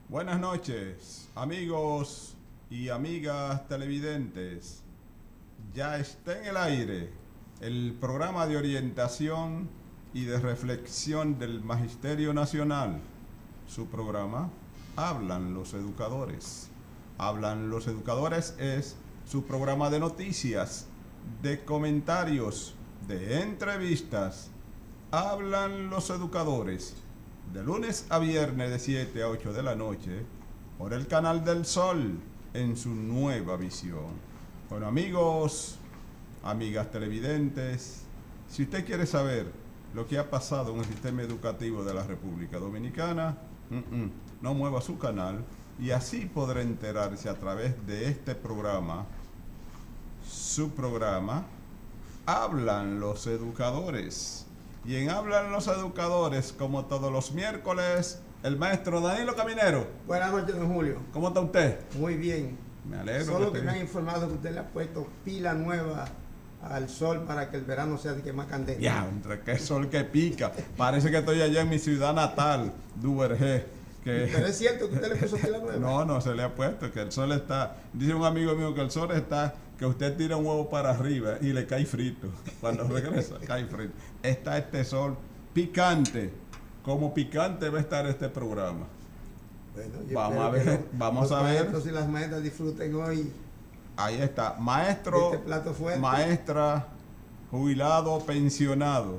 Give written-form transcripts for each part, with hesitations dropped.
Buenas noches, amigos y amigas televidentes. Ya está en el aire el programa de orientación y de reflexión del Magisterio Nacional. Su programa, Hablan los Educadores. Hablan los Educadores es su programa de noticias, de comentarios, de entrevistas. Hablan los Educadores. De lunes a viernes de 7 a 8 de la noche por el canal del Sol en su nueva visión. Bueno, amigos, amigas televidentes, si usted quiere saber lo que ha pasado en el sistema educativo de la República Dominicana, no mueva su canal y así podrá enterarse a través de este programa, su programa, Hablan los Educadores. Y en Hablan los Educadores, como todos los miércoles, el maestro Danilo Caminero. Buenas noches, don Julio. ¿Cómo está usted? Muy bien. Me alegro. Solo que me han informado que usted le ha puesto pila nueva al sol para que el verano sea de que más candente. Ya, entre qué sol que pica. Parece que estoy allá en mi ciudad natal, Duvergé. Pero es cierto que usted le puso pila nueva. No se le ha puesto, que el sol está... Dice un amigo mío que el sol está... que usted tira un huevo para arriba y le cae frito. Cuando regresa, cae frito. Está este sol picante. Como picante va a estar este programa. Bueno, vamos a ver, vamos a ver. Los maestros y las maestras disfruten hoy. Ahí está, maestro, este plato fuerte. Maestra, jubilado, pensionado.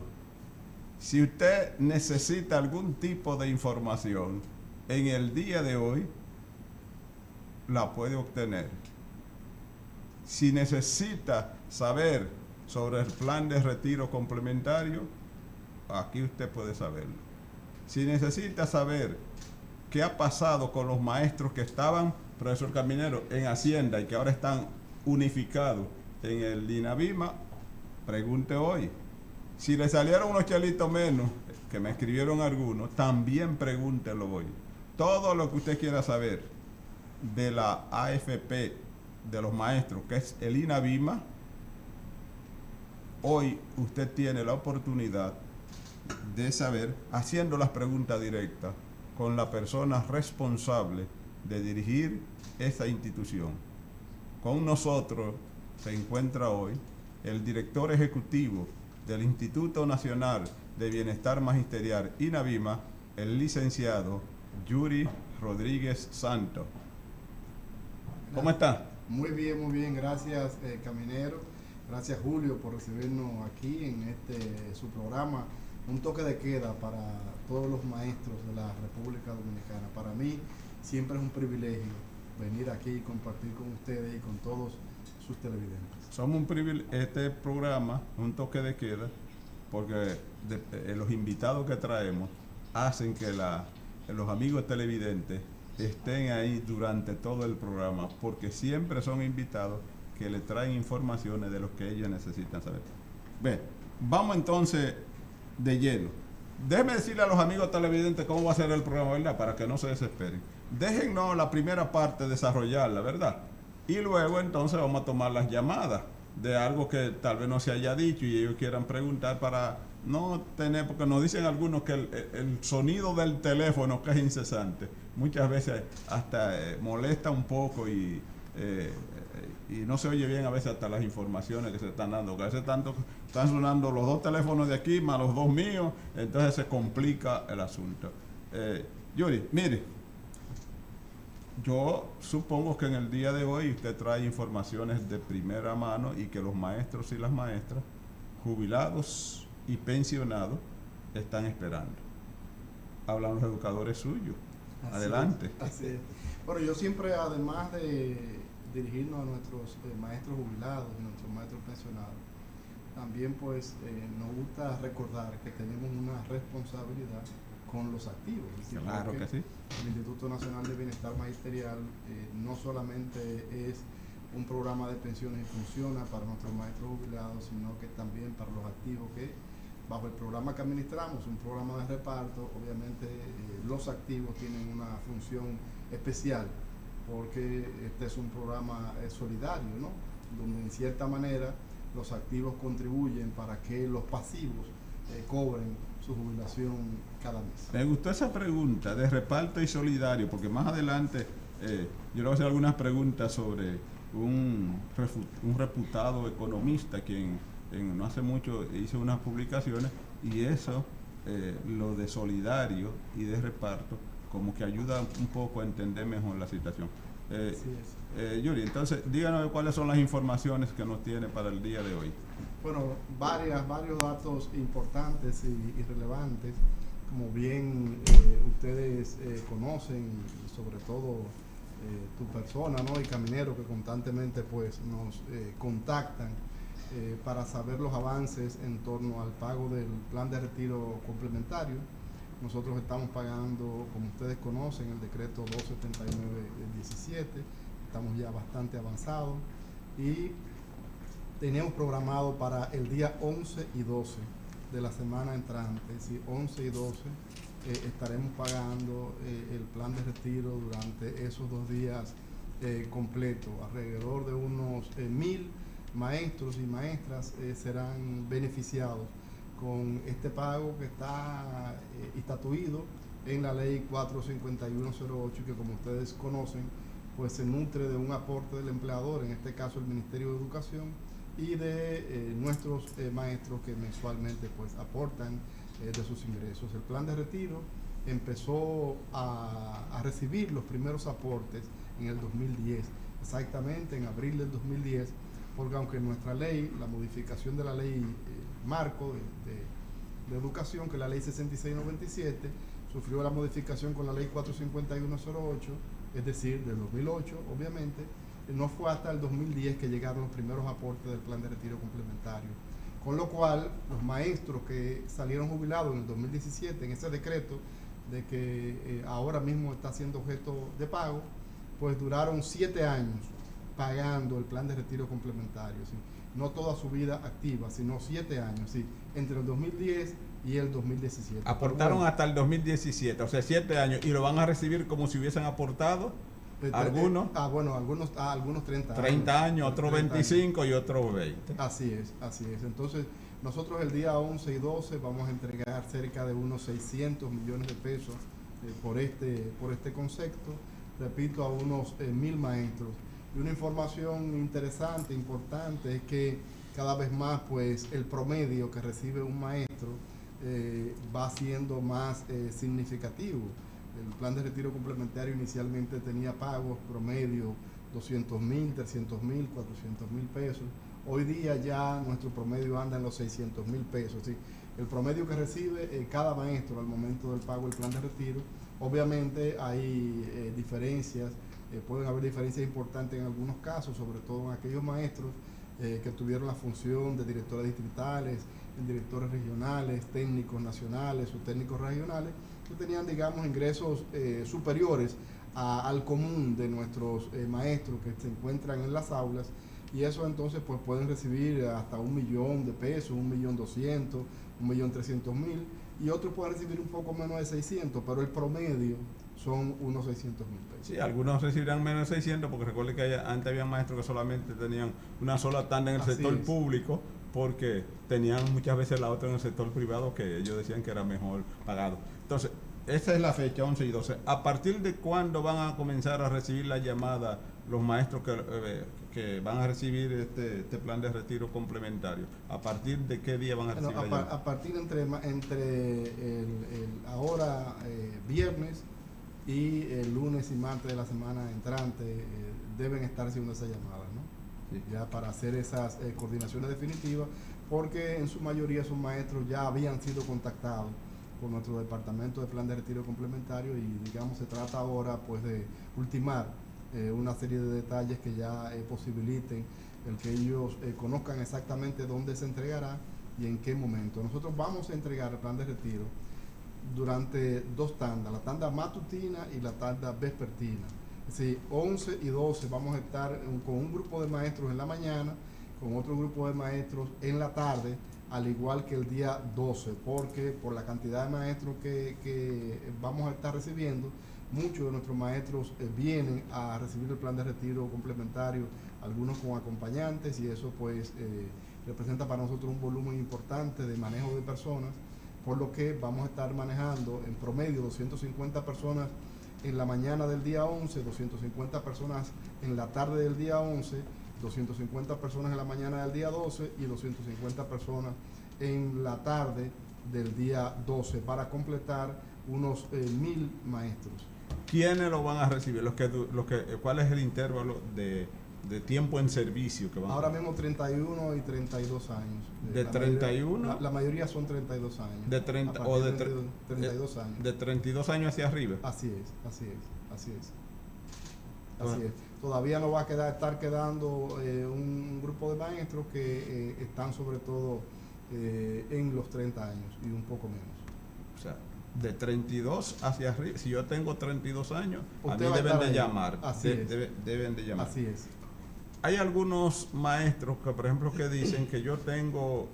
Si usted necesita algún tipo de información en el día de hoy, la puede obtener. Si necesita saber sobre el plan de retiro complementario, aquí usted puede saberlo. Si necesita saber qué ha pasado con los maestros que estaban, profesor Caminero, en Hacienda y que ahora están unificados en el INAVIMA, pregunte hoy. Si le salieron unos chelitos menos, que me escribieron algunos, también pregúntelo hoy. Todo lo que usted quiera saber de la AFP de los maestros, que es el INAVIMA, hoy usted tiene la oportunidad de saber, haciendo las preguntas directas con la persona responsable de dirigir esa institución. Con nosotros se encuentra hoy el director ejecutivo del Instituto Nacional de Bienestar Magisterial INAVIMA, el licenciado Yuri Rodríguez Santos. ¿Cómo está? Muy bien, gracias Caminero, gracias Julio por recibirnos aquí en su programa, un toque de queda para todos los maestros de la República Dominicana. Para mí siempre es un privilegio venir aquí y compartir con ustedes y con todos sus televidentes. Somos un privilegio, este programa, un toque de queda, porque los invitados que traemos hacen que los amigos televidentes estén ahí durante todo el programa, porque siempre son invitados que le traen informaciones de lo que ellos necesitan saber. Bien, vamos entonces de lleno. Déjenme decirle a los amigos televidentes cómo va a ser el programa, ¿verdad? Para que no se desesperen. Déjennos la primera parte desarrollarla, ¿verdad? Y luego entonces vamos a tomar las llamadas de algo que tal vez no se haya dicho y ellos quieran preguntar para no tener, porque nos dicen algunos que el sonido del teléfono, que es incesante, muchas veces hasta molesta un poco y no se oye bien a veces hasta las informaciones que se están dando, que a veces tanto están sonando los dos teléfonos de aquí más los dos míos, entonces se complica el asunto. Yuri, mire, yo supongo que en el día de hoy usted trae informaciones de primera mano y que los maestros y las maestras, jubilados y pensionados, están esperando. Hablan los educadores suyos. Adelante. Así es. Bueno, yo siempre, además de dirigirnos a nuestros maestros jubilados y nuestros maestros pensionados, también pues nos gusta recordar que tenemos una responsabilidad con los activos. Claro que sí. El Instituto Nacional de Bienestar Magisterial no solamente es un programa de pensiones y funciona para nuestros maestros jubilados, sino que también para los activos que bajo el programa que administramos, un programa de reparto, obviamente los activos tienen una función especial porque este es un programa solidario, ¿no? Donde en cierta manera los activos contribuyen para que los pasivos cobren su jubilación cada mes. Me gustó esa pregunta de reparto y solidario, porque más adelante yo le voy a hacer algunas preguntas sobre un reputado economista quien no hace mucho hizo unas publicaciones, y eso, lo de solidario y de reparto, como que ayuda un poco a entender mejor la situación. Yuri, entonces díganos cuáles son las informaciones que nos tiene para el día de hoy. Bueno, varios datos importantes y relevantes, como bien ustedes conocen, y sobre todo tu persona, ¿no? Y Caminero, que constantemente pues nos contactan para saber los avances en torno al pago del plan de retiro complementario. Nosotros estamos pagando, como ustedes conocen, el decreto 279-17, estamos ya bastante avanzados y teníamos programado para el día 11 y 12 de la semana entrante, es decir, 11 y 12, estaremos pagando el plan de retiro durante esos 2 días completos. Alrededor de unos 1000 maestros y maestras serán beneficiados con este pago que está estatuido en la ley 45108, que como ustedes conocen, pues se nutre de un aporte del empleador, en este caso el Ministerio de Educación, y de nuestros maestros que mensualmente pues aportan de sus ingresos. El plan de retiro empezó a recibir los primeros aportes en el 2010, exactamente en abril del 2010, porque aunque nuestra ley, la modificación de la ley marco de educación, que es la ley 6697, sufrió la modificación con la ley 45108, es decir, del 2008, obviamente, no fue hasta el 2010 que llegaron los primeros aportes del plan de retiro complementario. Con lo cual, los maestros que salieron jubilados en el 2017, en ese decreto de que ahora mismo está siendo objeto de pago, pues duraron 7 años pagando el plan de retiro complementario, ¿sí? No toda su vida activa, sino 7 años, ¿sí? Entre el 2010 y el 2017. Aportaron hasta el 2017, o sea, 7 años, y lo van a recibir como si hubiesen aportado algunos. Bueno, algunos 30 años. 30 años, otros 25 y otros 20. Así es. Entonces, nosotros el día 11 y 12 vamos a entregar cerca de unos 600 millones de pesos por este concepto, repito, a unos 1000 maestros. Y una información interesante, importante, es que cada vez más pues el promedio que recibe un maestro va siendo más significativo. El plan de retiro complementario inicialmente tenía pagos promedio 200,000, 300,000, 400,000 pesos. Hoy día ya nuestro promedio anda en los 600,000 pesos. ¿Sí? El promedio que recibe cada maestro al momento del pago del plan de retiro. Obviamente hay diferencias, pueden haber diferencias importantes en algunos casos, sobre todo en aquellos maestros que tuvieron la función de directores distritales, directores regionales, técnicos nacionales o técnicos regionales, que tenían, digamos, ingresos superiores al común de nuestros maestros que se encuentran en las aulas, y eso entonces pues pueden recibir hasta 1,000,000 de pesos, 1,200,000, 1,300,000, y otros pueden recibir un poco menos de 600, pero el promedio son unos 600,000 pesos. Sí, algunos recibirán menos de 600, porque recuerde que antes había maestros que solamente tenían una sola tanda en el sector público, porque tenían muchas veces la otra en el sector privado, que ellos decían que era mejor pagado. Entonces, esa es la fecha, 11 y 12. ¿A partir de cuándo van a comenzar a recibir la llamada los maestros que van a recibir este plan de retiro complementario? ¿A partir de qué día van a recibir la llamada? A partir entre ahora viernes y el lunes y martes de la semana entrante deben estar haciendo esa llamada, ¿no? Sí. Ya para hacer esas coordinaciones definitivas, porque en su mayoría sus maestros ya habían sido contactados por nuestro departamento de plan de retiro complementario, y digamos se trata ahora pues de ultimar una serie de detalles que ya posibiliten el que ellos conozcan exactamente dónde se entregará y en qué momento. Nosotros vamos a entregar el plan de retiro durante 2 tandas, la tanda matutina y la tanda vespertina. Es decir, 11 y 12 vamos a estar con un grupo de maestros en la mañana, con otro grupo de maestros en la tarde, al igual que el día 12, porque por la cantidad de maestros que vamos a estar recibiendo, muchos de nuestros maestros vienen a recibir el plan de retiro complementario algunos con acompañantes, y eso pues representa para nosotros un volumen importante de manejo de personas, por lo que vamos a estar manejando en promedio 250 personas en la mañana del día 11, 250 personas en la tarde del día 11, 250 personas en la mañana del día 12 y 250 personas en la tarde del día 12 para completar unos 1000 maestros. ¿Quiénes lo van a recibir? ¿Cuál es el intervalo de tiempo en servicio que van ahora mismo 31 y 32 años. ¿De 31? La mayoría son 32 años. ¿De 30 o de 32 años? De 32 años hacia arriba. Así es. Todavía no va a estar quedando un grupo de maestros que están sobre todo en los 30 años y un poco menos. O sea, de 32 hacia arriba. Si yo tengo 32 años, a mí deben de llamar. Deben de llamar. Así es. Hay algunos maestros que, por ejemplo, que dicen que yo tengo,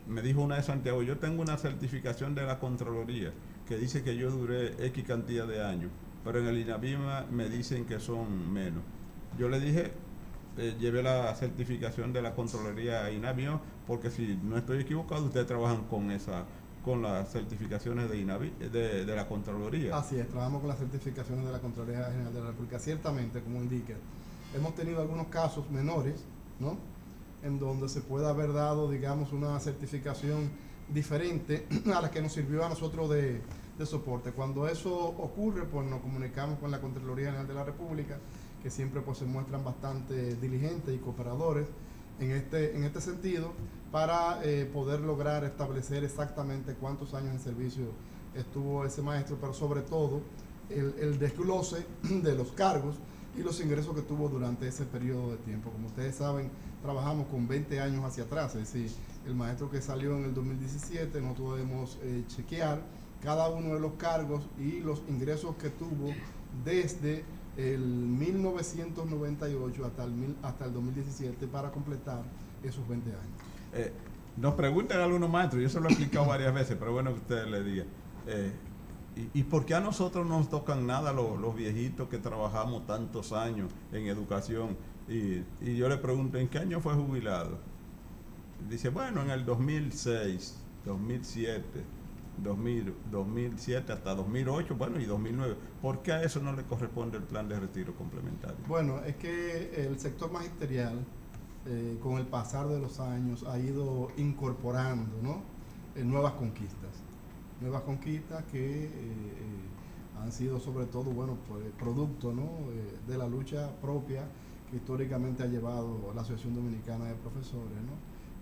me dijo una de Santiago, yo tengo una certificación de la Contraloría que dice que yo duré X cantidad de años, pero en el INAVIMA me dicen que son menos. Yo le dije, llevé la certificación de la Contraloría a INAVIMA, porque si no estoy equivocado, ustedes trabajan con las certificaciones de la Contraloría. Así es, trabajamos con las certificaciones de la Contraloría General de la República. Ciertamente, como indica, hemos tenido algunos casos menores, ¿no?, en donde se puede haber dado, digamos, una certificación diferente a la que nos sirvió a nosotros de soporte. Cuando eso ocurre, pues nos comunicamos con la Contraloría General de la República, que siempre pues se muestran bastante diligentes y cooperadores en este sentido, para poder lograr establecer exactamente cuántos años en servicio estuvo ese maestro, pero sobre todo el desglose de los cargos y los ingresos que tuvo durante ese periodo de tiempo. Como ustedes saben, trabajamos con 20 años hacia atrás, es decir, el maestro que salió en el 2017, nosotros debemos chequear cada uno de los cargos y los ingresos que tuvo desde el 1998 hasta el 2017 para completar esos 20 años. Nos preguntan algunos maestros, yo se lo he explicado varias veces, pero bueno que ustedes le digan. ¿Y por qué a nosotros no nos tocan nada los viejitos que trabajamos tantos años en educación? Y yo le pregunto, ¿en qué año fue jubilado? Dice, bueno, en el 2006, 2007, 2007 hasta 2008, bueno, y 2009. ¿Por qué a eso no le corresponde el plan de retiro complementario? Bueno, es que el sector magisterial, con el pasar de los años, ha ido incorporando, ¿no?, nuevas conquistas que han sido sobre todo, bueno, pues, producto, ¿no?, de la lucha propia que históricamente ha llevado la Asociación Dominicana de Profesores, ¿no?,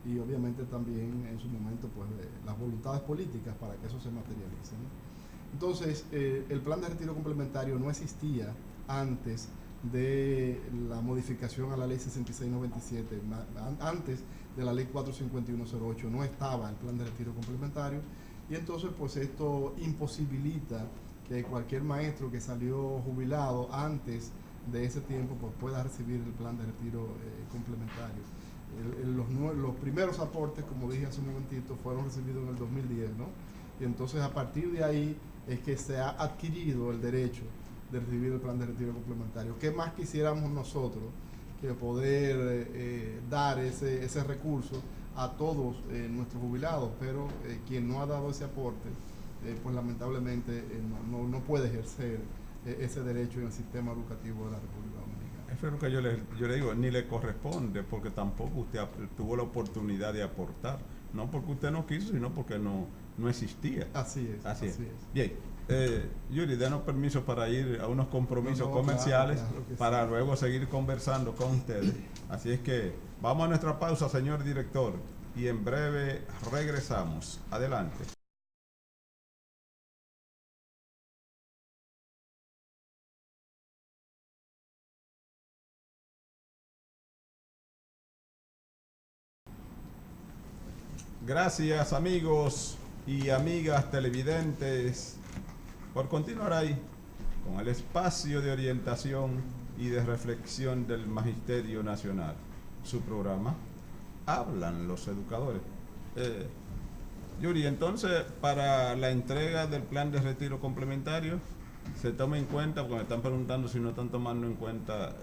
y obviamente también en su momento pues las voluntades políticas para que eso se materialice, ¿no? Entonces, el plan de retiro complementario no existía antes de la modificación a la ley 6697, antes de la ley 45108 no estaba el plan de retiro complementario, y entonces pues esto imposibilita que cualquier maestro que salió jubilado antes de ese tiempo pues pueda recibir el plan de retiro complementario. Los primeros aportes, como dije hace un momentito, fueron recibidos en el 2010, ¿no? Y entonces a partir de ahí es que se ha adquirido el derecho de recibir el plan de retiro complementario. ¿Qué más quisiéramos nosotros que poder dar ese recurso a todos nuestros jubilados? Pero quien no ha dado ese aporte, pues lamentablemente no puede ejercer ese derecho en el sistema educativo de la República Dominicana. Eso es lo que yo le digo, ni le corresponde, porque tampoco usted tuvo la oportunidad de aportar, no porque usted no quiso, sino porque no existía. Así es. Bien, Yuri, denos permiso para ir a unos compromisos comerciales, claro para luego seguir conversando con ustedes. Así es que vamos a nuestra pausa, señor director, y en breve regresamos. Adelante. Gracias, amigos y amigas televidentes, por continuar ahí con el espacio de orientación y de reflexión del Magisterio Nacional. Su programa, Hablan los Educadores. Yuri, entonces, para la entrega del plan de retiro complementario, se tome en cuenta, porque me están preguntando si no están tomando en cuenta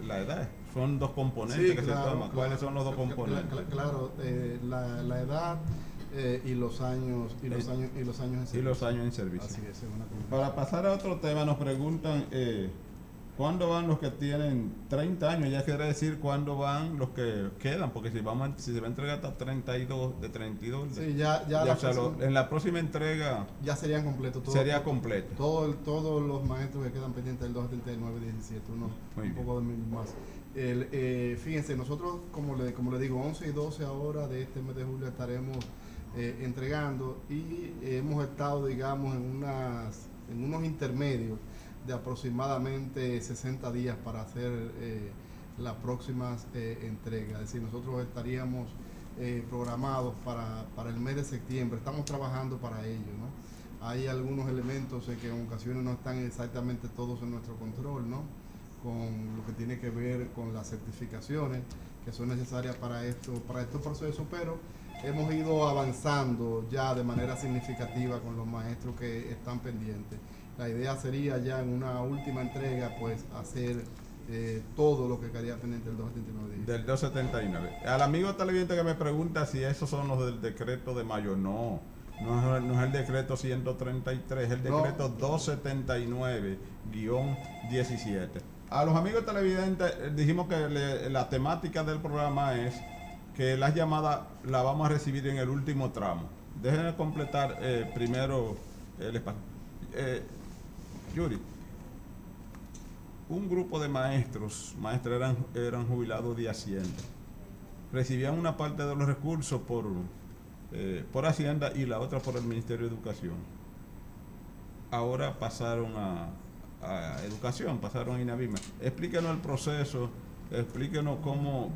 la edad. Son dos componentes que se toman. ¿Cuáles son los dos componentes? Claro, la edad y los años en servicio. Y los años en servicio. Así es una combinación. Para pasar a otro tema, nos preguntan ¿cuándo van los que tienen 30 años? Ya quiere decir cuándo van los que quedan, porque si se va a entregar hasta 32, de 32. Sí, en la próxima entrega ya serían completos. Sería completo. Todos los maestros que quedan pendientes del 279, 17, un poco de mil más. Fíjense, nosotros, como le digo, 11 y 12 ahora de este mes de julio estaremos entregando, y hemos estado, digamos, en unos intermedios de aproximadamente 60 días para hacer las próximas entregas. Es decir, nosotros estaríamos programados para el mes de septiembre. Estamos trabajando para ello, ¿no? Hay algunos elementos que en ocasiones no están exactamente todos en nuestro control, ¿no? Con lo que tiene que ver con las certificaciones que son necesarias para estos procesos, pero hemos ido avanzando ya de manera significativa con los maestros que están pendientes. La idea sería ya en una última entrega, pues, hacer todo lo que quedaría pendiente del 279. Del 279. Al amigo televidente que me pregunta si esos son los del decreto de mayo, no es el decreto 133, es el decreto 279-17. A los amigos televidentes dijimos que la temática del programa es que las llamadas las vamos a recibir en el último tramo. Déjenme completar primero el espacio. Yuri, un grupo de maestros eran jubilados de Hacienda. Recibían una parte de los recursos por Hacienda y la otra por el Ministerio de Educación. Ahora pasaron a Educación, pasaron a INAVIMA. Explíquenos el proceso, explíquenos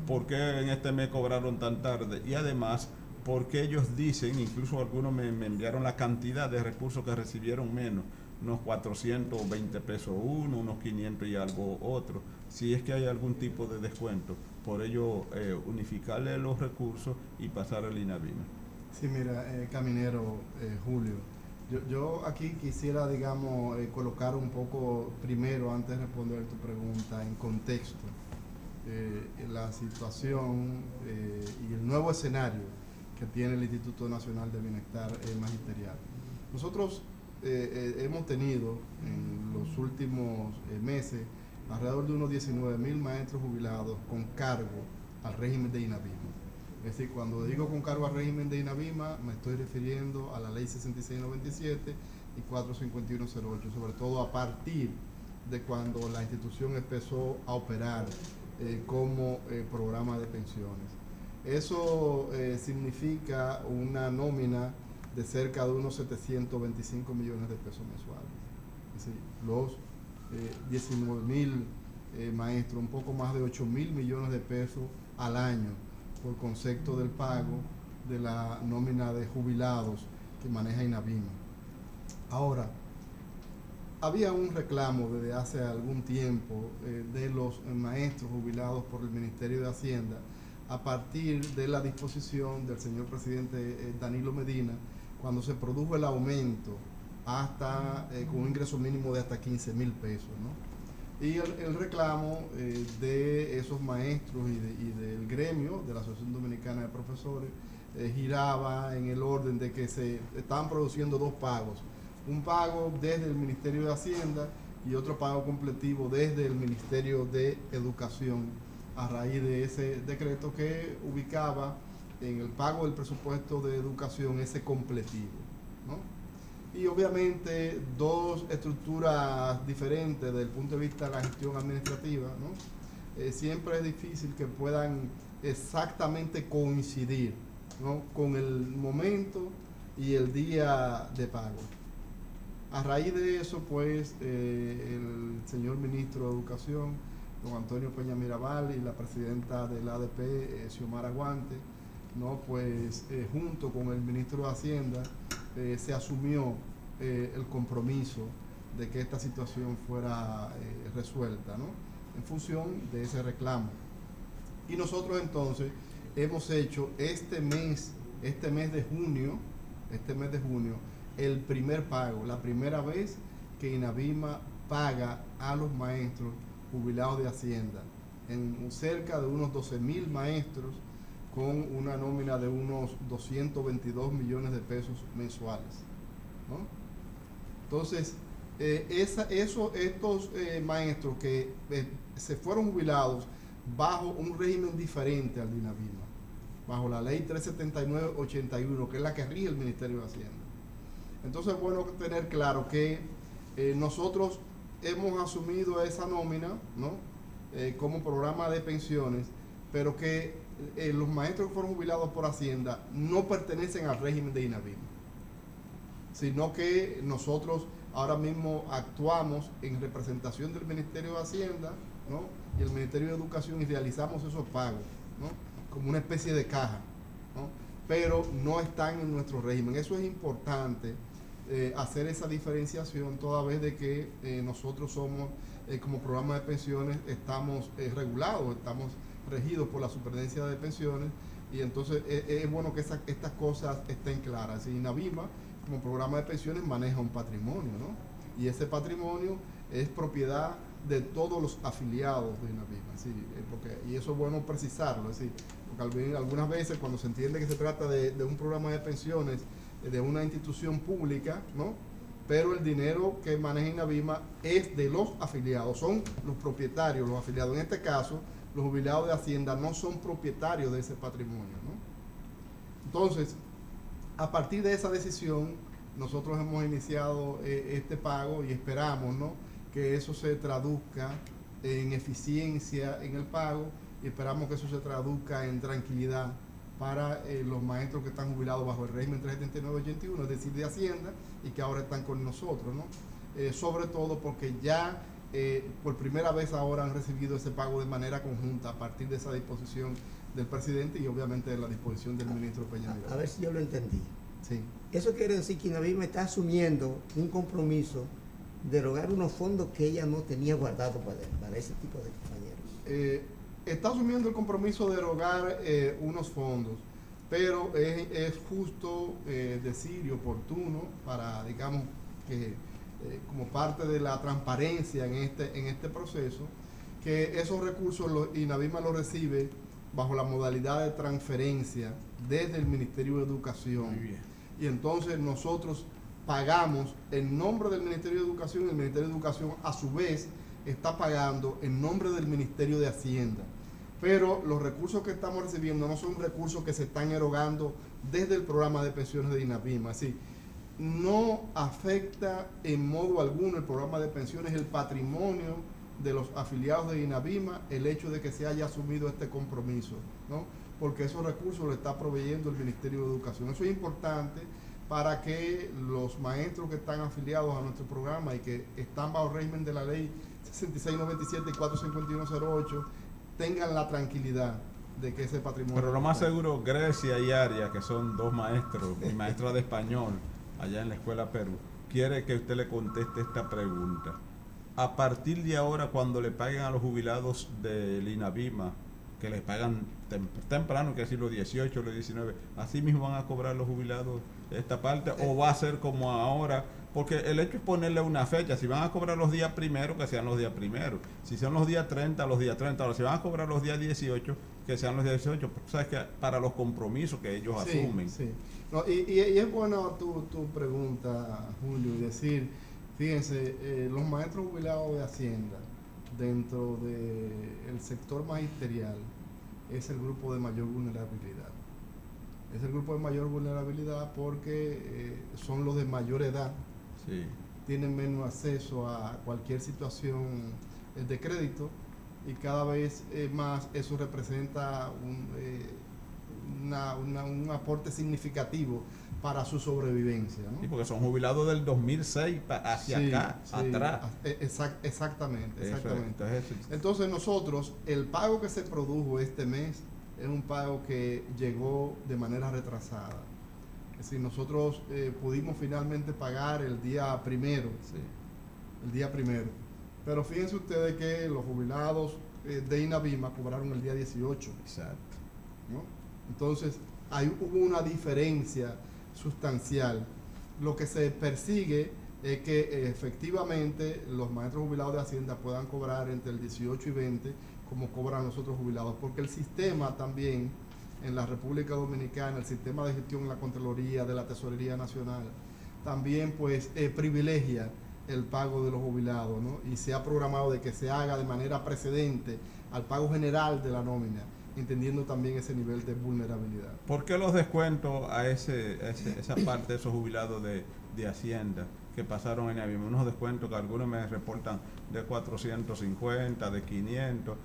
por qué en este mes cobraron tan tarde, y además por qué ellos dicen, incluso algunos me enviaron la cantidad de recursos que recibieron menos, unos 420 pesos uno, unos 500 y algo otro, si es que hay algún tipo de descuento, por ello unificarle los recursos y pasar al INAVIMA. Sí, mira, Caminero, Julio, yo aquí quisiera, digamos, colocar un poco primero, antes de responder tu pregunta, en contexto la situación y el nuevo escenario que tiene el Instituto Nacional de Bienestar Magisterial. Nosotros hemos tenido en los últimos meses alrededor de unos 19.000 maestros jubilados con cargo al régimen de INAVIMA. Es decir, cuando digo con cargo al régimen de INAVIMA, me estoy refiriendo a la ley 6697 y 45108, sobre todo a partir de cuando la institución empezó a operar como programa de pensiones. Eso significa una nómina de cerca de unos 725 millones de pesos mensuales. Es decir, los 19.000 maestros, un poco más de 8.000 millones de pesos al año por concepto del pago de la nómina de jubilados que maneja INAVIMA. Ahora, había un reclamo desde hace algún tiempo de los maestros jubilados por el Ministerio de Hacienda a partir de la disposición del señor presidente Danilo Medina, cuando se produjo el aumento hasta con un ingreso mínimo de hasta 15.000 pesos, ¿no? Y el reclamo de esos maestros y del gremio de la Asociación Dominicana de Profesores giraba en el orden de que se estaban produciendo dos pagos, un pago desde el Ministerio de Hacienda y otro pago completivo desde el Ministerio de Educación, a raíz de ese decreto que ubicaba en el pago del presupuesto de educación ese completivo, ¿no? Y obviamente dos estructuras diferentes desde el punto de vista de la gestión administrativa, ¿no? Siempre es difícil que puedan exactamente coincidir, ¿no?, con el momento y el día de pago. A raíz de eso, pues, el señor ministro de Educación, don Antonio Peña Mirabal, y la presidenta del ADP, Xiomara Guante, ¿no?, pues, junto con el ministro de Hacienda, se asumió el compromiso de que esta situación fuera resuelta, ¿no?, en función de ese reclamo. Y nosotros entonces hemos hecho este mes de junio, el primer pago, la primera vez que INAVIMA paga a los maestros jubilados de Hacienda, en cerca de unos 12.000 maestros con una nómina de unos 222 millones de pesos mensuales, ¿no? Entonces, estos maestros que se fueron jubilados bajo un régimen diferente al de INAVIMA, bajo la ley 379-81, que es la que rige el Ministerio de Hacienda. Entonces es bueno tener claro que nosotros hemos asumido esa nómina, ¿no? Como programa de pensiones, pero que los maestros que fueron jubilados por Hacienda no pertenecen al régimen de INAVIMA, sino que nosotros ahora mismo actuamos en representación del Ministerio de Hacienda, ¿no? Y el Ministerio de Educación, y realizamos esos pagos, ¿no? Como una especie de caja, ¿no? Pero no están en nuestro régimen. Eso es importante, hacer esa diferenciación, toda vez de que nosotros somos, como programa de pensiones, estamos regulados, estamos regidos por la Superintendencia de Pensiones, y entonces es bueno que estas cosas estén claras. Y INAVIMA, como programa de pensiones, maneja un patrimonio, ¿no? Y ese patrimonio es propiedad de todos los afiliados de INAVIMA, ¿sí? Y eso es bueno precisarlo, ¿sí? Porque algunas veces cuando se entiende que se trata de un programa de pensiones de una institución pública, ¿no? Pero el dinero que maneja INAVIMA es de los afiliados, son los propietarios, los afiliados. En este caso, los jubilados de Hacienda no son propietarios de ese patrimonio, ¿no? Entonces, a partir de esa decisión, nosotros hemos iniciado este pago y esperamos, ¿no?, que eso se traduzca en eficiencia en el pago, y esperamos que eso se traduzca en tranquilidad para los maestros que están jubilados bajo el régimen 379-81, es decir, de Hacienda, y que ahora están con nosotros, ¿no? Sobre todo porque ya por primera vez ahora han recibido ese pago de manera conjunta a partir de esa disposición del presidente y obviamente de la disposición del ministro Peña Miranda. A ver si yo lo entendí. Sí. Eso quiere decir que INAVIMA está asumiendo un compromiso de erogar unos fondos que ella no tenía guardados para ese tipo de compañeros. Está asumiendo el compromiso de erogar unos fondos, pero es justo decir y oportuno para, digamos, que como parte de la transparencia en este proceso, que esos recursos INAVIMA los recibe bajo la modalidad de transferencia desde el Ministerio de Educación. Muy bien. Y entonces nosotros pagamos en nombre del Ministerio de Educación, y el Ministerio de Educación a su vez está pagando en nombre del Ministerio de Hacienda. Pero los recursos que estamos recibiendo no son recursos que se están erogando desde el programa de pensiones de INAVIMA. Así, no afecta en modo alguno el programa de pensiones, el patrimonio de los afiliados de INAVIMA, el hecho de que se haya asumido este compromiso, ¿no? Porque esos recursos lo está proveyendo el Ministerio de Educación. Eso es importante para que los maestros que están afiliados a nuestro programa y que están bajo régimen de la ley 6697 y 45108 tengan la tranquilidad de que ese patrimonio... Pero lo más seguro, Grecia y Aria, que son dos maestros, mi maestra de español allá en la Escuela Perú, quiere que usted le conteste esta pregunta. A partir de ahora, cuando le paguen a los jubilados del INAVIMA, que les pagan temprano, que es decir, los 18, los 19, ¿así mismo van a cobrar los jubilados esta parte? ¿O va a ser como ahora? Porque el hecho es ponerle una fecha. Si van a cobrar los días primeros, que sean los días primeros. Si son los días 30, los días 30. Ahora, si van a cobrar los días 18, que sean los días 18. ¿Sabes qué? Para los compromisos que ellos asumen. Sí. No, y es buena tu pregunta, Julio, y decir, fíjense, los maestros jubilados de Hacienda, dentro del sector magisterial, es el grupo de mayor vulnerabilidad. Es el grupo de mayor vulnerabilidad porque son los de mayor edad, Sí. tienen menos acceso a cualquier situación de crédito, y cada vez más eso representa un aporte significativo para su sobrevivencia, ¿no? Sí, porque son jubilados del 2006 hacia acá, atrás. Exactamente. Entonces, Entonces nosotros, el pago que se produjo este mes es un pago que llegó de manera retrasada. Es decir, nosotros pudimos finalmente pagar el día primero. Pero fíjense ustedes que los jubilados de INAVIMA cobraron el día 18. Exacto. ¿No? Entonces, hubo una diferencia sustancial. Lo que se persigue es que efectivamente los maestros jubilados de Hacienda puedan cobrar entre el 18 y 20 como cobran los otros jubilados, porque el sistema también en la República Dominicana, el sistema de gestión en la Contraloría, de la Tesorería Nacional, también pues privilegia el pago de los jubilados, ¿no? Y se ha programado de que se haga de manera precedente al pago general de la nómina, entendiendo también ese nivel de vulnerabilidad. ¿Por qué los descuentos a esa parte de esos jubilados de Hacienda que pasaron en INAVIMA? Unos descuentos que algunos me reportan de 450, de 500.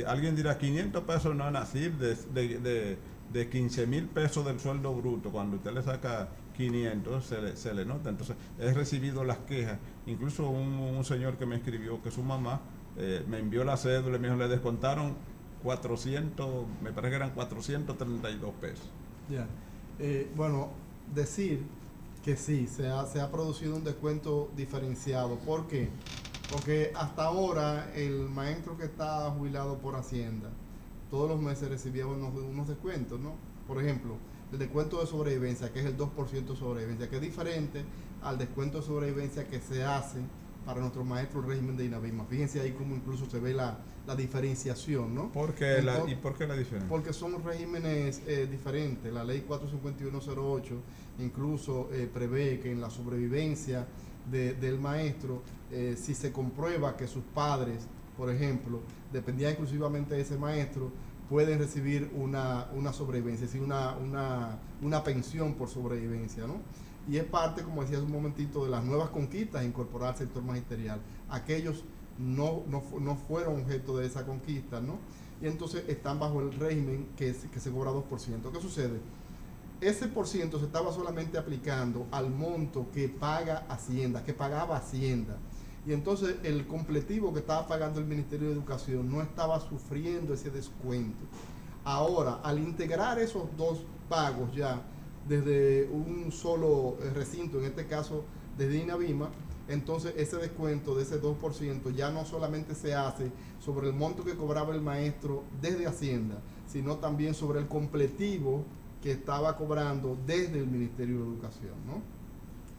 Alguien dirá, 500 pesos no van a decir de 15,000 pesos del sueldo bruto. Cuando usted le saca 500 se le nota. Entonces he recibido las quejas, incluso un señor que me escribió que su mamá me envió la cédula y me dijo, le descontaron 400, me parece que eran 432 pesos. Ya. Bueno, decir que sí, se ha producido un descuento diferenciado. ¿Por qué? Porque hasta ahora el maestro que está jubilado por Hacienda todos los meses recibía unos descuentos, ¿no? Por ejemplo, el descuento de sobrevivencia, que es el 2% de sobrevivencia, que es diferente al descuento de sobrevivencia que se hace para nuestros maestros del régimen de INAVIMA. Fíjense ahí cómo incluso se ve la diferenciación, ¿no? ¿Por qué ¿Y por qué la diferencia? Porque son regímenes diferentes. La ley 45108 incluso prevé que en la sobrevivencia del maestro, si se comprueba que sus padres, por ejemplo, dependían exclusivamente de ese maestro, pueden recibir una sobrevivencia, es decir, una pensión por sobrevivencia, ¿no? Y es parte, como decía hace un momentito, de las nuevas conquistas incorporar al sector magisterial. Aquellos no fueron objeto de esa conquista, ¿no? Y entonces están bajo el régimen que se cobra 2%. ¿Qué sucede? Ese por ciento se estaba solamente aplicando al monto que paga Hacienda, que pagaba Hacienda. Y entonces el completivo que estaba pagando el Ministerio de Educación no estaba sufriendo ese descuento. Ahora, al integrar esos dos pagos ya desde un solo recinto, en este caso desde INAVIMA, entonces ese descuento de ese 2% ya no solamente se hace sobre el monto que cobraba el maestro desde Hacienda, sino también sobre el completivo que estaba cobrando desde el Ministerio de Educación, ¿no?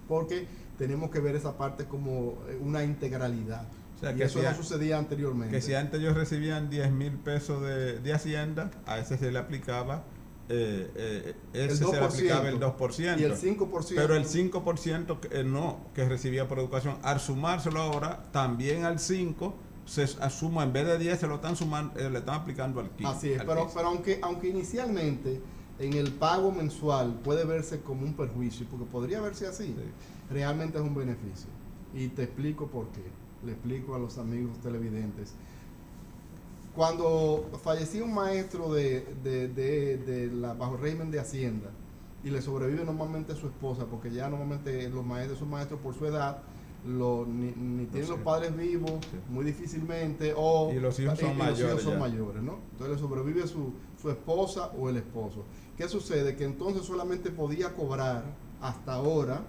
Porque tenemos que ver esa parte como una integralidad. O sea, que eso no sucedía anteriormente. Que si antes ellos recibían 10,000 pesos de Hacienda, a ese se le aplicaba se le aplicaba el 2%. Y el 5%. Pero el 5% que recibía por educación, al sumárselo ahora, también al 5%, se asuma, en vez de 10, se lo están sumando, le están aplicando al 15%. Así es, pero aunque inicialmente en el pago mensual puede verse como un perjuicio, porque podría verse así, sí, realmente es un beneficio. Y te explico por qué. Le explico a los amigos televidentes. Cuando fallecía un maestro bajo el régimen de Hacienda y le sobrevive normalmente a su esposa, porque ya normalmente los maestros son maestros por su edad, ni tienen los padres vivos, sí, muy difícilmente, o y los hijos son mayores, ¿no? Entonces le sobrevive su esposa o el esposo. ¿Qué sucede? Que entonces solamente podía cobrar hasta ahora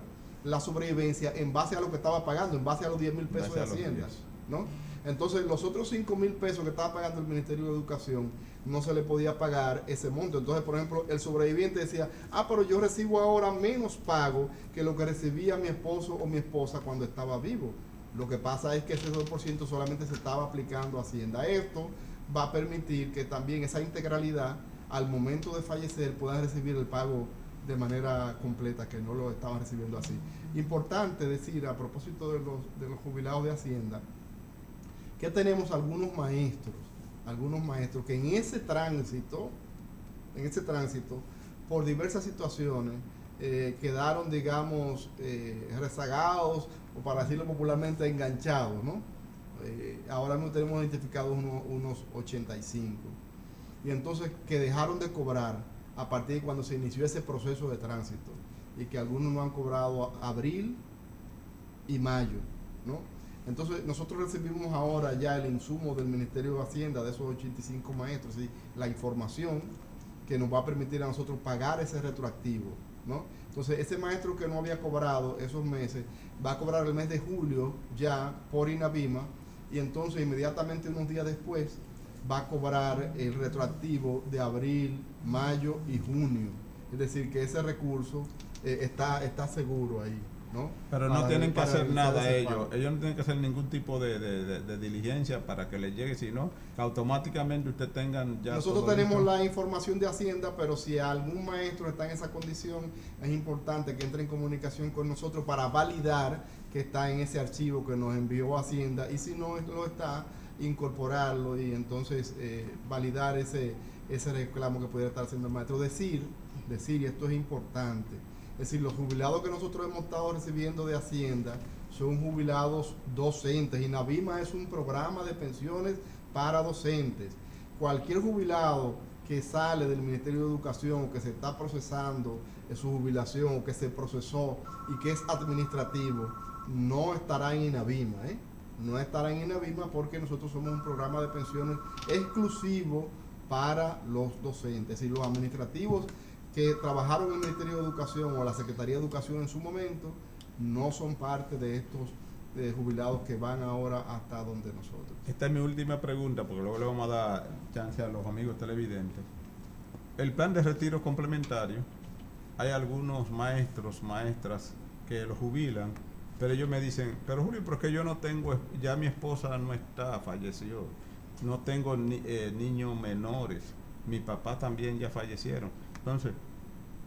la sobrevivencia en base a lo que estaba pagando, en base a los 10,000 pesos de Hacienda, ¿no? Entonces los otros 5,000 pesos que estaba pagando el Ministerio de Educación no se le podía pagar ese monto. Entonces, por ejemplo, el sobreviviente decía, pero yo recibo ahora menos pago que lo que recibía mi esposo o mi esposa cuando estaba vivo. Lo que pasa es que ese 2% solamente se estaba aplicando a Hacienda. Esto va a permitir que también esa integralidad al momento de fallecer puedan recibir el pago de manera completa, que no lo estaban recibiendo así. Importante decir, a propósito de los jubilados de Hacienda, que tenemos algunos maestros que en ese tránsito, por diversas situaciones, quedaron, digamos, rezagados, o para decirlo popularmente, enganchados, ¿no? Ahora mismo tenemos identificados unos 85. Y entonces que dejaron de cobrar a partir de cuando se inició ese proceso de tránsito, y que algunos no han cobrado abril y mayo, ¿no? Entonces nosotros recibimos ahora ya el insumo del Ministerio de Hacienda de esos 85 maestros, y la información que nos va a permitir a nosotros pagar ese retroactivo, ¿no? Entonces ese maestro que no había cobrado esos meses va a cobrar el mes de julio ya por INAVIMA, y entonces inmediatamente unos días después va a cobrar el retroactivo de abril, mayo y junio. Es decir, que ese recurso está seguro ahí. ¿no? Pero no Para- tienen que para hacer realizar nada ese ellos. pago. Ellos no tienen que hacer ningún tipo de diligencia para que les llegue, sino que automáticamente usted tengan ya. Nosotros todo tenemos listo. la información de Hacienda, pero si algún maestro está en esa condición, es importante que entre en comunicación con nosotros para validar que está en ese archivo que nos envió Hacienda, y si no lo está, incorporarlo y entonces validar ese reclamo que pudiera estar haciendo el maestro. Decir, y esto es importante, es decir, los jubilados que nosotros hemos estado recibiendo de Hacienda son jubilados docentes, y Navima es un programa de pensiones para docentes. Cualquier jubilado que sale del Ministerio de Educación o que se está procesando su jubilación o que se procesó y que es administrativo, no estará en Inavima, no estará en Inavima, porque nosotros somos un programa de pensiones exclusivo para los docentes, y los administrativos que trabajaron en el Ministerio de Educación o la Secretaría de Educación en su momento no son parte de estos jubilados que van ahora hasta donde nosotros. Esta es mi última pregunta, porque luego le vamos a dar chance a los amigos televidentes. El plan de retiro complementario, hay algunos maestros, maestras que lo jubilan, pero ellos me dicen, pero Julio, porque yo no tengo, ya mi esposa no está, falleció, no tengo niños menores, mi papá también ya fallecieron. Entonces,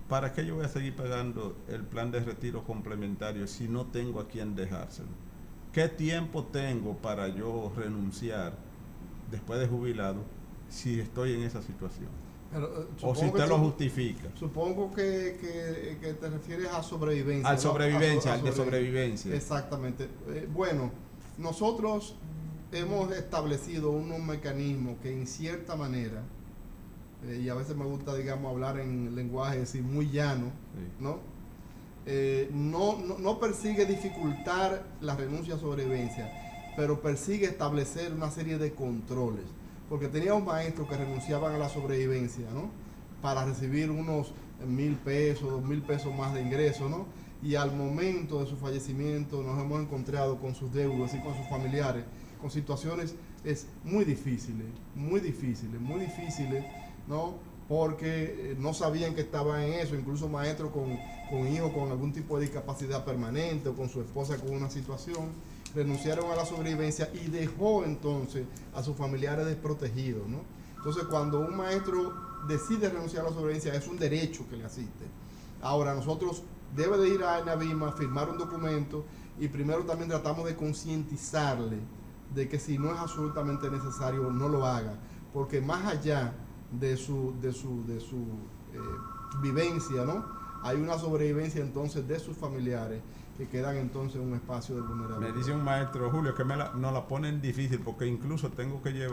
¿para qué yo voy a seguir pagando el plan de retiro complementario si no tengo a quién dejárselo? ¿Qué tiempo tengo para yo renunciar después de jubilado si estoy en esa situación? Pero, o si usted lo justifica. Supongo que te refieres a sobrevivencia. Al ¿no? sobrevivencia, A al de sobrevivencia. Exactamente. Bueno, nosotros hemos establecido unos mecanismos que en cierta manera, y a veces me gusta, digamos, hablar en lenguaje decir, muy llano, Sí. ¿no? No persigue dificultar la renuncia a sobrevivencia, pero persigue establecer una serie de controles. Porque teníamos maestros que renunciaban a la sobrevivencia, ¿no? Para recibir unos 1,000 pesos, 2,000 pesos más de ingreso, ¿no? Y al momento de su fallecimiento nos hemos encontrado con sus deudos y con sus familiares, con situaciones muy difíciles, ¿no? Porque no sabían que estaban en eso, incluso maestros con hijos con algún tipo de discapacidad permanente o con su esposa con una situación, renunciaron a la sobrevivencia y dejó entonces a sus familiares desprotegidos, ¿no? Entonces, cuando un maestro decide renunciar a la sobrevivencia, es un derecho que le asiste. Ahora, nosotros debe de ir a Navima, firmar un documento, y primero también tratamos de concientizarle de que si no es absolutamente necesario, no lo haga, porque más allá de su vivencia, ¿no? Hay una sobrevivencia entonces de sus familiares que quedan entonces en un espacio de vulnerabilidad. Me dice un maestro, Julio, que nos la ponen difícil porque incluso tengo que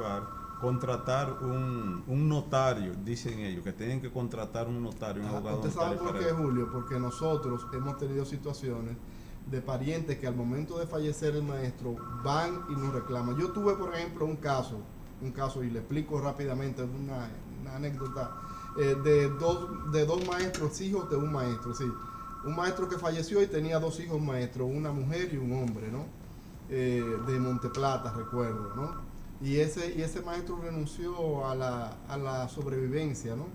contratar un notario, dicen ellos, que tienen que contratar un notario, un abogado. ¿Usted sabe por qué, eso. Julio? Porque nosotros hemos tenido situaciones de parientes que al momento de fallecer el maestro van y nos reclaman. Yo tuve, por ejemplo, un caso, y le explico rápidamente una anécdota de dos maestros, hijos de un maestro, sí. Un maestro que falleció y tenía 2 hijos maestros, una mujer y un hombre, ¿no? De Monteplata, recuerdo, ¿no? Y ese maestro renunció a la sobrevivencia, ¿no?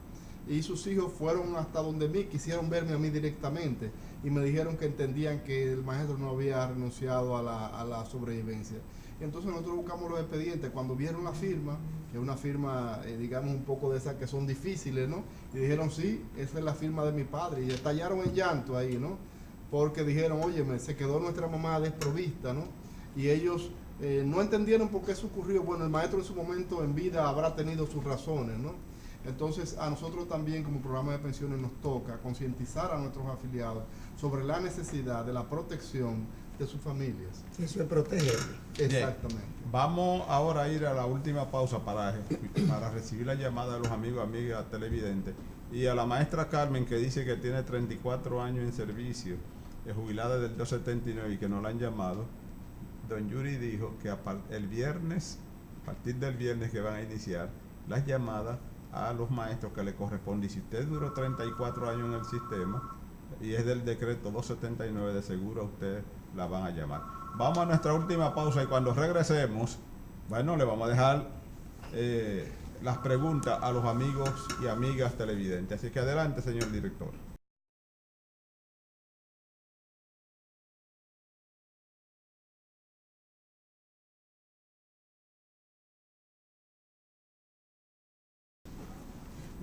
Y sus hijos fueron hasta donde mí, quisieron verme a mí directamente y me dijeron que entendían que el maestro no había renunciado a la sobrevivencia. Y entonces nosotros buscamos los expedientes. Cuando vieron la firma, que es una firma, digamos, un poco de esas que son difíciles, ¿no? Y dijeron, sí, esa es la firma de mi padre. Y estallaron en llanto ahí, ¿no? Porque dijeron, óyeme, se quedó nuestra mamá desprovista, ¿no? Y ellos no entendieron por qué eso ocurrió. Bueno, el maestro en su momento en vida habrá tenido sus razones, ¿no? Entonces, a nosotros también como programa de pensiones nos toca concientizar a nuestros afiliados sobre la necesidad de la protección de sus familias. Eso es proteger. Exactamente. Vamos ahora a ir a la última pausa para recibir la llamada de los amigos, amigas televidentes, y a la maestra Carmen, que dice que tiene 34 años en servicio, es jubilada del 279 y que no la han llamado. Don Yuri dijo que a partir del viernes que van a iniciar las llamadas a los maestros que le corresponde. Y si usted duró 34 años en el sistema y es del decreto 279, de seguro a usted la van a llamar. Vamos a nuestra última pausa y cuando regresemos, bueno, le vamos a dejar las preguntas a los amigos y amigas televidentes. Así que adelante, señor director.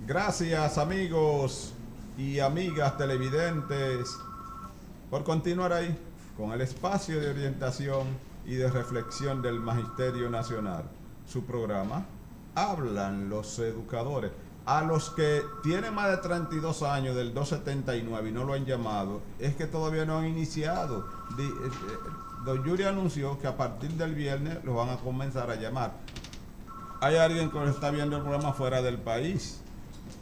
Gracias, amigos y amigas televidentes, por continuar ahí con el espacio de orientación y de reflexión del Magisterio Nacional. Su programa, Hablan los Educadores. A los que tienen más de 32 años del 279 y no lo han llamado, es que todavía no han iniciado. Don Yuri anunció que a partir del viernes los van a comenzar a llamar. Hay alguien que está viendo el programa fuera del país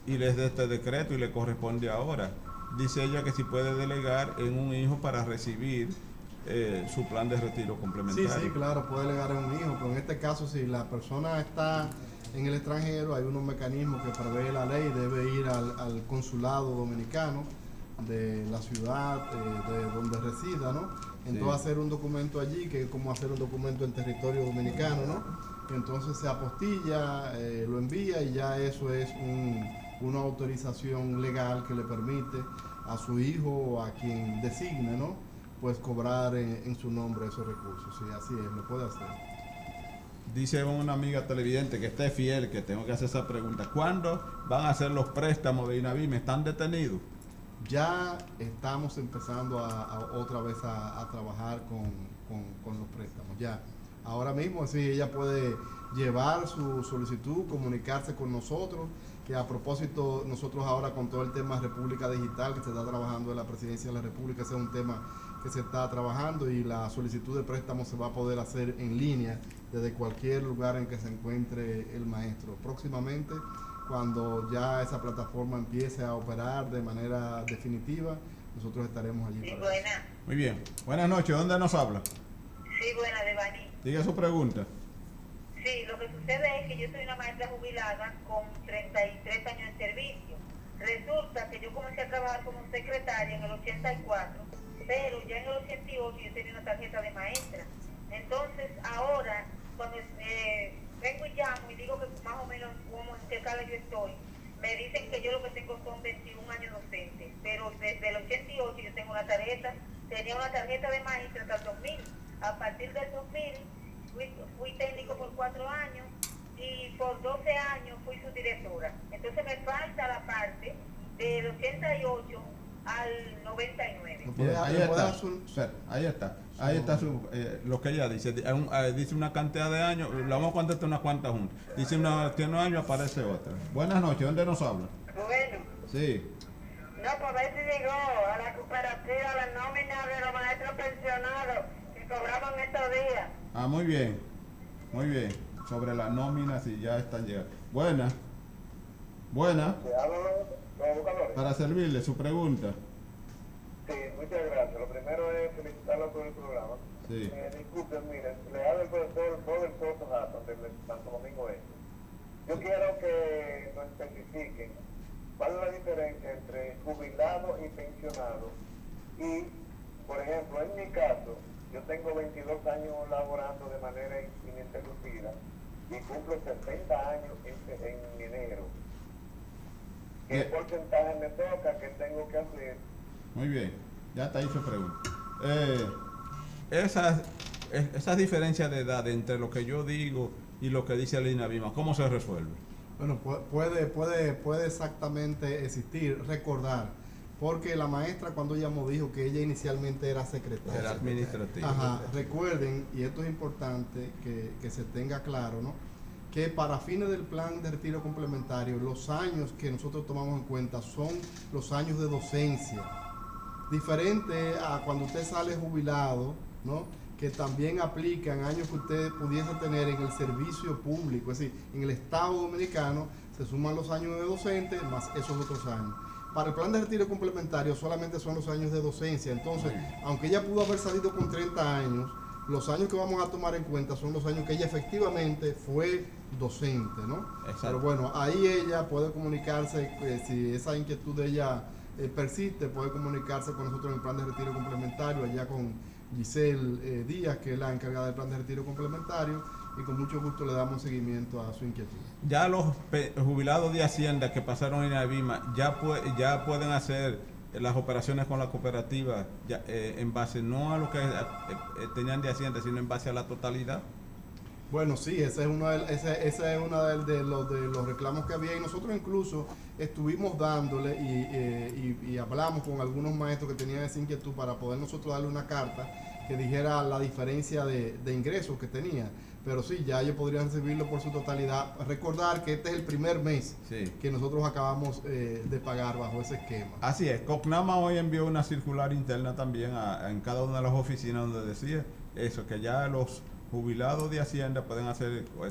y les da este decreto y le corresponde ahora. Dice ella que si puede delegar en un hijo para recibir su plan de retiro complementario. Sí, claro, puede delegar en un hijo, pero en este caso si la persona está en el extranjero, hay unos mecanismos que prevé la ley, debe ir al consulado dominicano de la ciudad de donde resida, ¿no? Entonces hacer un documento allí, que es como hacer un documento en territorio dominicano, ¿no? Entonces se apostilla, lo envía y ya eso es una autorización legal que le permite a su hijo o a quien designe, ¿no? Pues cobrar en su nombre esos recursos. Sí, así es, lo puede hacer. Dice una amiga televidente que esté fiel, que tengo que hacer esa pregunta. ¿Cuándo van a hacer los préstamos de INAVIMA? ¿Están detenidos? Ya estamos empezando otra vez a trabajar con los préstamos. Ya, ahora mismo sí, ella puede llevar su solicitud, comunicarse con nosotros, que a propósito nosotros ahora con todo el tema República Digital que se está trabajando en la Presidencia de la República, ese es un tema que se está trabajando y la solicitud de préstamo se va a poder hacer en línea desde cualquier lugar en que se encuentre el maestro. Próximamente, cuando ya esa plataforma empiece a operar de manera definitiva, nosotros estaremos allí. Sí, buena. Muy bien. Buenas noches. ¿Dónde nos habla? Sí, buena, de Baní. Diga su pregunta. Sí, lo que sucede es que yo soy una maestra jubilada con 33 años de servicio. Resulta que yo comencé a trabajar como secretaria en el 84, pero ya en el 88 yo tenía una tarjeta de maestra. Entonces, ahora, cuando vengo y llamo y digo que más o menos como en qué escala yo estoy, me dicen que yo lo que tengo son 21 años docentes, pero desde el 88 yo tengo una tarjeta, tenía una tarjeta de maestra hasta el 2000. A partir del 2000 fui técnico por 4 años y por 12 años fui subdirectora. Entonces me falta la parte del 88 al 99. Ahí está lo que ella dice. Dice una cantidad de años, la vamos a contestar unas cuantas juntas. Dice tiene un año, aparece otra. Buenas noches, ¿dónde nos habla? Bueno. Sí. No, pues ver si llegó a la cooperativa la nómina de los maestros pensionados que cobraban estos días. Ah, muy bien. Muy bien. Sobre las nóminas, si ya están llegando. Buenas. Para servirle su pregunta. Sí, muchas gracias. Lo primero es felicitarlo por el programa. Sí. Disculpen, miren, le habla el profesor Robert Soto Hatton de Santo Domingo Este. Yo quiero que nos especifiquen cuál es la diferencia entre jubilado y pensionado. Y, por ejemplo, en mi caso, yo tengo 22 años laborando de manera ininterrumpida y cumplo 60 años en enero. ¿Qué porcentaje me toca? ¿Qué tengo que hacer? Muy bien, ya está ahí su pregunta. Esas diferencias de edad entre lo que yo digo y lo que dice el INAVIMA, ¿cómo se resuelve? Bueno, puede exactamente existir, recordar, porque la maestra cuando llamó dijo que ella inicialmente era secretaria. Era administrativa. Ajá, recuerden, y esto es importante que se tenga claro, ¿no? Que para fines del plan de retiro complementario, los años que nosotros tomamos en cuenta son los años de docencia. Diferente a cuando usted sale jubilado, ¿no? Que también aplican años que usted pudiese tener en el servicio público, es decir, en el Estado Dominicano, se suman los años de docente más esos otros años. Para el plan de retiro complementario solamente son los años de docencia, entonces, aunque ella pudo haber salido con 30 años, los años que vamos a tomar en cuenta son los años que ella efectivamente fue docente, ¿no? Exacto. Pero bueno, ahí ella puede comunicarse, si esa inquietud de ella persiste, puede comunicarse con nosotros en el plan de retiro complementario, allá con Giselle Díaz, que es la encargada del plan de retiro complementario, y con mucho gusto le damos seguimiento a su inquietud. Ya los jubilados de Hacienda que pasaron en INAVIMA ya pueden hacer las operaciones con la cooperativa en base no a lo que tenían de Hacienda, sino en base a la totalidad. Bueno, sí, ese es uno de los reclamos que había, y nosotros incluso estuvimos dándole y hablamos con algunos maestros que tenían esa inquietud para poder nosotros darle una carta que dijera la diferencia de ingresos que tenía. Pero sí, ya ellos podrían recibirlo por su totalidad. Recordar que este es el primer mes que nosotros acabamos de pagar bajo ese esquema. Así es, COCNAMA hoy envió una circular interna también en cada una de las oficinas donde decía eso, que ya los jubilados de Hacienda pueden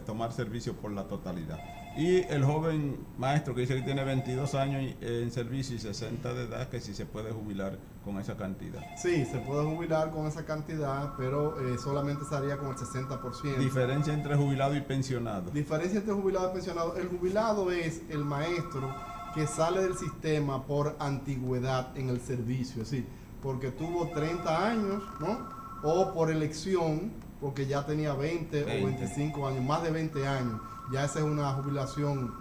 tomar servicio por la totalidad. Y el joven maestro que dice que tiene 22 años en servicio y 60 de edad, que sí se puede jubilar con esa cantidad. Sí, se puede jubilar con esa cantidad, pero solamente estaría con el 60%. Diferencia entre jubilado y pensionado. Diferencia entre jubilado y pensionado. El jubilado es el maestro que sale del sistema por antigüedad en el servicio, es decir, porque tuvo 30 años, ¿no? O por elección, porque ya tenía 20 o 25 años, más de 20 años. Ya esa es una jubilación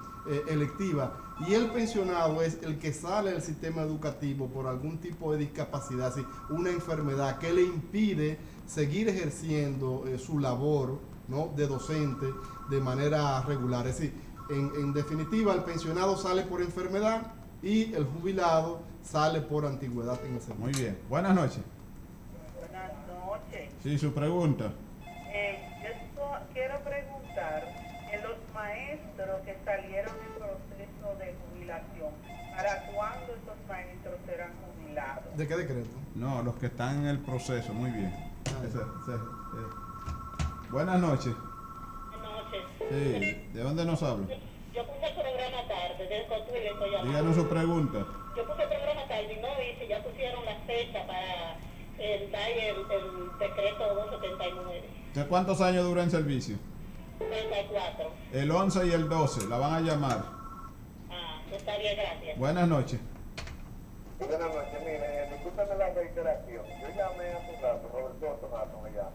electiva. Y el pensionado es el que sale del sistema educativo por algún tipo de discapacidad, así, una enfermedad que le impide seguir ejerciendo su labor, ¿no?, de docente de manera regular. Es decir, en definitiva, el pensionado sale por enfermedad y el jubilado sale por antigüedad en el servicio. Muy bien. Buenas noches. Buenas noches. Sí, su pregunta. Yo quiero preguntar en los maestros que salieron en proceso de jubilación, ¿para cuándo estos maestros serán jubilados? ¿De qué decreto? No, los que están en el proceso, muy bien. Buenas noches. Buenas noches. Sí, ¿de dónde nos habla? Yo puse el programa tarde, del Cotuí le estoy llamando. Díganos su pregunta. Yo puse el programa tarde y no dice, ya pusieron la fecha para el decreto 279. ¿De cuántos años dura en servicio? 34. El 11 y el 12, la van a llamar. Está bien, gracias. Buenas noches. Buenas noches, mire, discúlpeme la reiteración. Yo llamé hace un rato, Roberto Tomato me llama.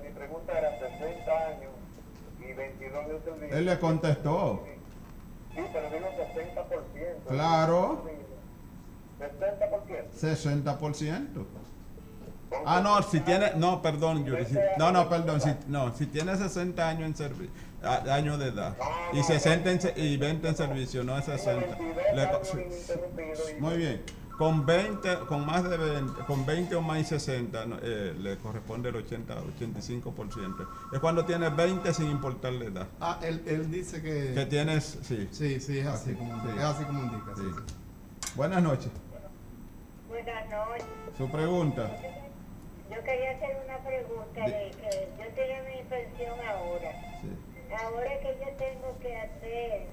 Mi pregunta era 60 años y 22 de servicio. Él le contestó. Sí, pero digo 60%. Claro. 60%. 60%. Ah, no, si tiene, no, perdón, Yuri, si tiene 60 años en servicio, años de edad, y 60 y 20 en servicio, no es 60. Muy bien, con 20 o más y 60, le corresponde el 85%. Es cuando tiene 20 sin importar la edad. Él dice que tienes, sí. Sí, es así como indica. Sí. Sí. Buenas noches. Buenas noches. Su pregunta. Yo quería hacer una pregunta de que yo tengo mi pensión ahora. Sí. Ahora que yo tengo que hacer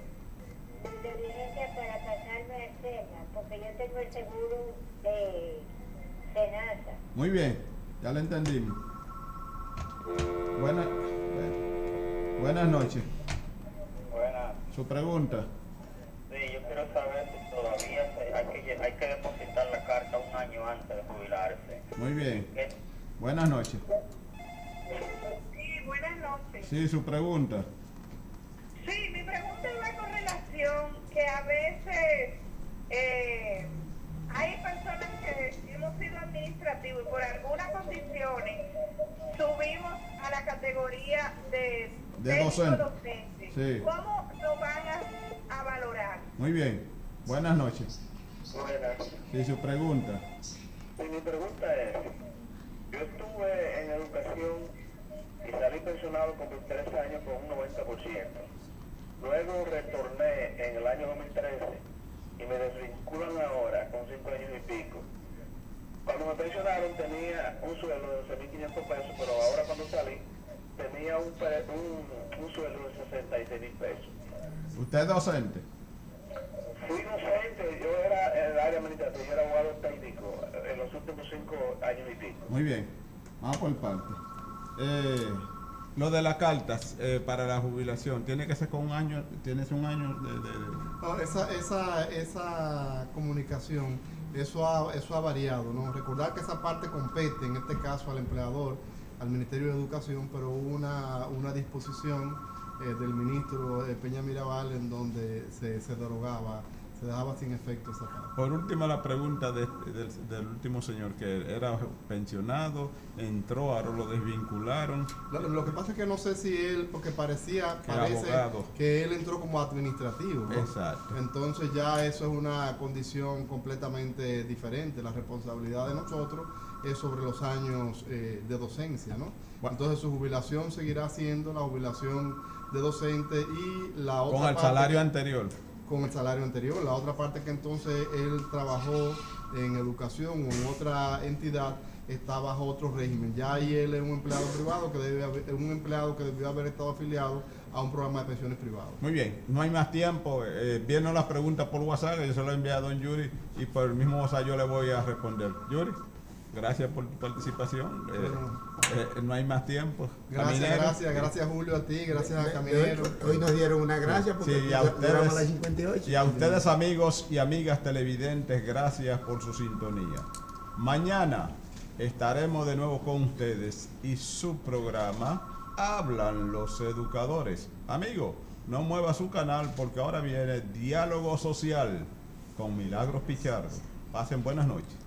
diligencia para pasarme al SENA, porque yo tengo el seguro de SENASA. Muy bien, ya lo entendimos. Buenas noches. Buenas. Su pregunta. Sí, yo quiero saber si todavía hay que depositar la carta un año antes de jubilarse. Muy bien. Buenas noches. Sí, buenas noches. Sí, su pregunta. Sí, mi pregunta va con relación que a veces hay personas que hemos sido administrativos y por algunas condiciones subimos a la categoría de docente. Sí. ¿Cómo lo van a valorar? Muy bien. Buenas noches. Buenas. Sí, su pregunta. Sí, mi pregunta es, yo estuve en educación y salí pensionado con 23 años con un 90%. Luego retorné en el año 2013 y me desvinculan ahora con 5 años y pico. Cuando me pensionaron tenía un sueldo de 12.500 pesos, pero ahora cuando salí tenía un sueldo de 66.000 pesos. ¿Usted es docente? Fui docente, yo era en el área administrativa, yo era abogado técnico en los últimos 5 años y pico. Muy bien. Vamos por parte. Lo de las cartas para la jubilación, tiene que ser con un año, tienes un año de... No, esa comunicación, eso ha variado, ¿no? Recordar que esa parte compete, en este caso al empleador, al Ministerio de Educación, pero hubo una disposición del ministro Peña Mirabal en donde se se dejaba sin efecto esa parte. Por último, la pregunta del último señor, que era pensionado, entró, ahora lo desvincularon. Lo que pasa es que no sé si él, porque parece abogado, que él entró como administrativo, ¿no? Exacto. Entonces ya eso es una condición completamente diferente. La responsabilidad de nosotros es sobre los años de docencia, ¿no? Bueno. Entonces su jubilación seguirá siendo la jubilación de docente y la otra Con el parte salario anterior. con el salario anterior. La otra parte que entonces él trabajó en educación o en otra entidad está bajo otro régimen. Ya ahí él es un empleado privado que debió haber estado afiliado a un programa de pensiones privado. Muy bien, no hay más tiempo. Vienen las preguntas por WhatsApp, yo se lo envié a don Yuri y por el mismo WhatsApp yo le voy a responder. Yuri, gracias por tu participación. No hay más tiempo. Gracias Julio, a ti, gracias a Caminero. Hoy nos dieron una gracia porque sí, y a ustedes, las 58. Y a ustedes, amigos y amigas televidentes, gracias por su sintonía. Mañana estaremos de nuevo con ustedes y su programa Hablan los Educadores. Amigo, no mueva su canal porque ahora viene Diálogo Social con Milagros Pichardo. Pasen buenas noches.